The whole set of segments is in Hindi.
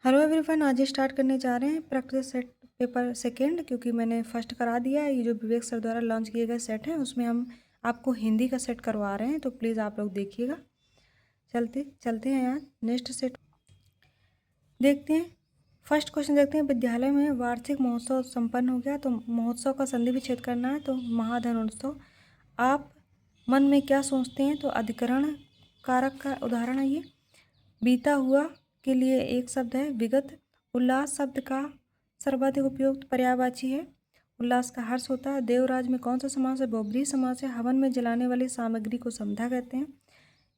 हेलो एवरीवन, आज स्टार्ट करने जा रहे हैं प्रैक्टिस सेट पेपर सेकंड, क्योंकि मैंने फर्स्ट करा दिया है। ये जो विवेक सर द्वारा लॉन्च किए गए सेट हैं उसमें हम आपको हिंदी का सेट करवा रहे हैं, तो प्लीज़ आप लोग देखिएगा। चलते चलते हैं यार, नेक्स्ट सेट देखते हैं। फर्स्ट क्वेश्चन देखते हैं। विद्यालय में वार्षिक महोत्सव संपन्न हो गया, तो महोत्सव का संधि विच्छेद करना है। तो महाधनोत्सव, आप मन में क्या सोचते हैं? तो अधिकरण कारक का उदाहरण है ये। बीता हुआ के लिए एक शब्द है विगत। उल्लास शब्द का सर्वाधिक उपयुक्त पर्यायवाची है। उल्लास का हर्ष होता है। देवराज में कौन सा समास है? बहुब्रीहि समास है। हवन में जलाने वाली सामग्री को समधा कहते हैं।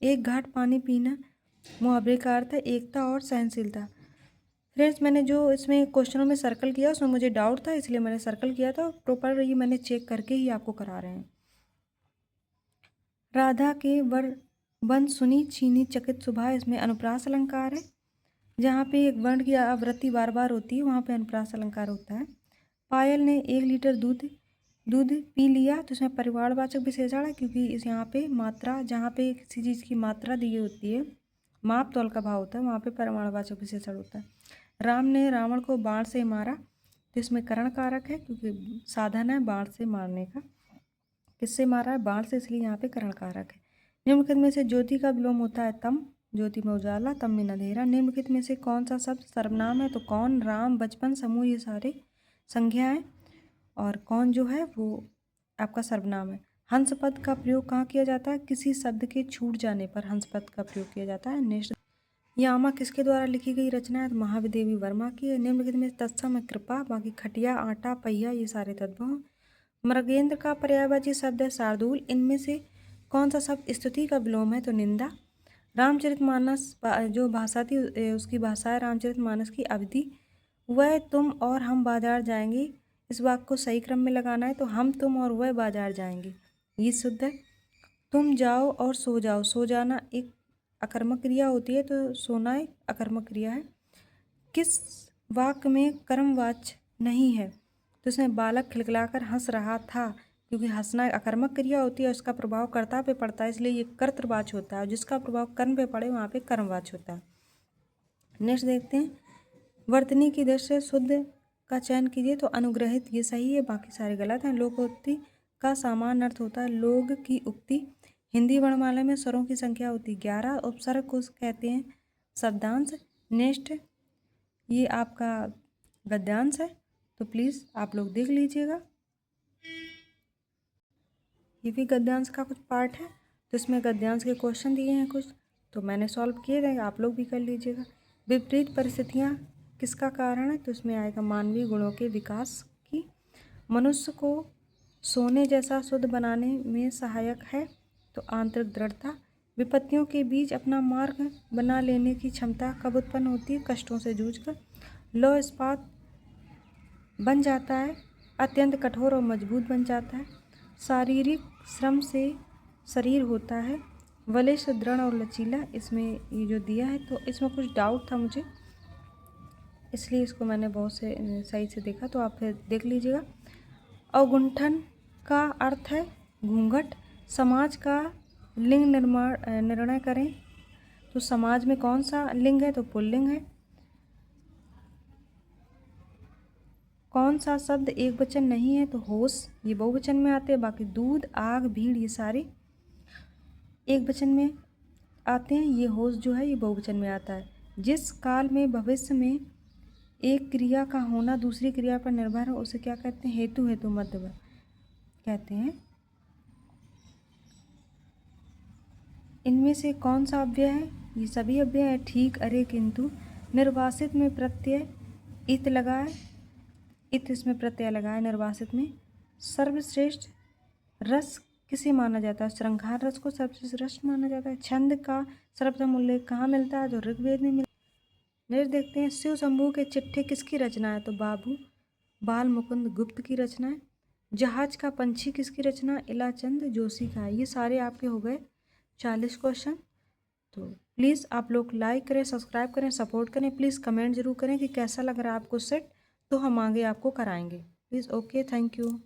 एक घाट पानी पीना मुहावरे का अर्थ है एकता और सहनशीलता। फ्रेंड्स, मैंने जो इसमें क्वेश्चनों में सर्कल किया उसमें मुझे डाउट था, इसलिए मैंने सर्कल किया था। प्रॉपर ये मैंने चेक करके ही आपको करा रहे हैं। राधा के वर वन सुनी छीनी चकित सुभा, इसमें अनुप्रास अलंकार है। जहाँ पे एक वर्ण की आवृत्ति बार बार होती है वहाँ पे अनुप्रास अलंकार होता है। पायल ने 1 लीटर दूध पी लिया, तो इसमें परिवारवाचक विशेषण है, क्योंकि इस यहाँ पे मात्रा, जहाँ पे किसी चीज़ की मात्रा दी होती है, माप तौल का भाव होता है, वहाँ पे परिमाणवाचक विशेषण होता है। राम ने रावण को बाण से मारा, तो इसमें करण कारक है, क्योंकि साधन है बाण से मारने का। किससे मारा है? बाण से, इसलिए यहाँ पे करण कारक है। निम्नलिखित में से ज्योति का विलोम होता है तम। ज्योति में उजाला, तम में अंधेरा। निम्नलिखित में से कौन सा शब्द सर्वनाम है? तो कौन, राम, बचपन, समूह, ये सारे संज्ञा है, और कौन जो है वो आपका सर्वनाम है। हंस पद का प्रयोग कहाँ किया जाता है? किसी शब्द के छूट जाने पर हंस पद का प्रयोग किया जाता है। नेक्स्ट, यामा किसके द्वारा लिखी गई रचना है? तो महादेवी वर्मा की है। निम्नलिखित में तत्सम है कृपा, बाकी खटिया, आटा, पहिया, ये सारे तद्भव। मृगेंद्र का पर्यायवाची शब्द है शार्दूल। इनमें से कौन सा शब्द स्तुति का विलोम है? तो निंदा। रामचरितमानस जो भाषा थी उसकी भाषा है रामचरितमानस की अवधि। वह, तुम और हम बाजार जाएंगे, इस वाक्य को सही क्रम में लगाना है। तो हम, तुम और वह बाजार जाएंगे, ये शुद्ध है। तुम जाओ और सो जाओ, सो जाना एक अकर्मक क्रिया होती है, तो सोना एक अकर्मक क्रिया है। किस वाक्य में कर्मवाच्य नहीं है? तो इसमें बालक खिलखिलाकर हंस रहा था, क्योंकि हंसना अकर्मक क्रिया होती है, उसका प्रभाव कर्ता पे पड़ता है, इसलिए ये कर्तृवाच्य होता है। जिसका प्रभाव कर्म पे पड़े वहाँ पे कर्मवाच्य होता है। नेक्स्ट देखते हैं। वर्तनी की दृष्टि से शुद्ध का चयन कीजिए, तो अनुग्रहित ये सही है, बाकी सारे गलत हैं। लोकोक्ति का सामान्य अर्थ होता है लोग की उक्ति। हिंदी वर्णमाला में स्वरों की संख्या होती है 11। उपसर्ग को कहते हैं शब्दांश। नेक्स्ट, ये आपका गद्यांश है, तो प्लीज़ आप लोग देख लीजिएगा। ये भी गद्यांश का कुछ पार्ट है, तो इसमें गद्यांश के क्वेश्चन दिए हैं कुछ, तो मैंने सॉल्व किए थे, आप लोग भी कर लीजिएगा। विपरीत परिस्थितियाँ किसका कारण है? तो इसमें आएगा मानवीय गुणों के विकास की। मनुष्य को सोने जैसा शुद्ध बनाने में सहायक है, तो आंतरिक दृढ़ता। विपत्तियों के बीच अपना मार्ग बना लेने की क्षमता कब उत्पन्न होती है? कष्टों से जूझकर। लौह इस्पात बन जाता है, अत्यंत कठोर और मजबूत बन जाता है। शारीरिक श्रम से शरीर होता है बलिष्ठ, दृढ़ और लचीला। इसमें ये जो दिया है, तो इसमें कुछ डाउट था मुझे, इसलिए इसको मैंने बहुत से सही से देखा, तो आप फिर देख लीजिएगा। अवगुंठन का अर्थ है घूंघट। समाज का लिंग निर्णय करें, तो समाज में कौन सा लिंग है? तो पुल्लिंग है। कौन सा शब्द एक वचन नहीं है? तो होश, ये बहुवचन में आते हैं। बाकी दूध, आग, भीड़, ये सारे एक वचन में आते हैं। ये होश जो है ये बहुवचन में आता है। जिस काल में भविष्य में एक क्रिया का होना दूसरी क्रिया पर निर्भर हो उसे क्या कहते हैं? हेतु मध्य कहते हैं। इनमें से कौन सा अव्यय है? ये सभी अव्यय है। ठीक, अरे, किंतु। निर्वासित में प्रत्यय इत लगा है, इत इसमें प्रत्यय लगा है निर्वासित में। सर्वश्रेष्ठ रस किसे माना जाता है? श्रृंगार रस को सर्वश्रेष्ठ रस माना जाता है। छंद का सर्वप्रथम उल्लेख कहाँ मिलता है? तो ऋग्वेद में मिलता है। नेक्स्ट देखते हैं। शिव शंभू के चिट्ठे किसकी रचना है? तो बाबू बाल मुकुंद गुप्त की रचना है। जहाज का पंछी किसकी रचना? इलाचंद जोशी का है। ये सारे आपके हो गए 40 क्वेश्चन। तो प्लीज़ आप लोग लाइक करें, सब्सक्राइब करें, सपोर्ट करें। प्लीज़ कमेंट जरूर करें कि कैसा लग रहा है आपको सेट, तो हम आगे आपको कराएंगे। Please, okay, thank you.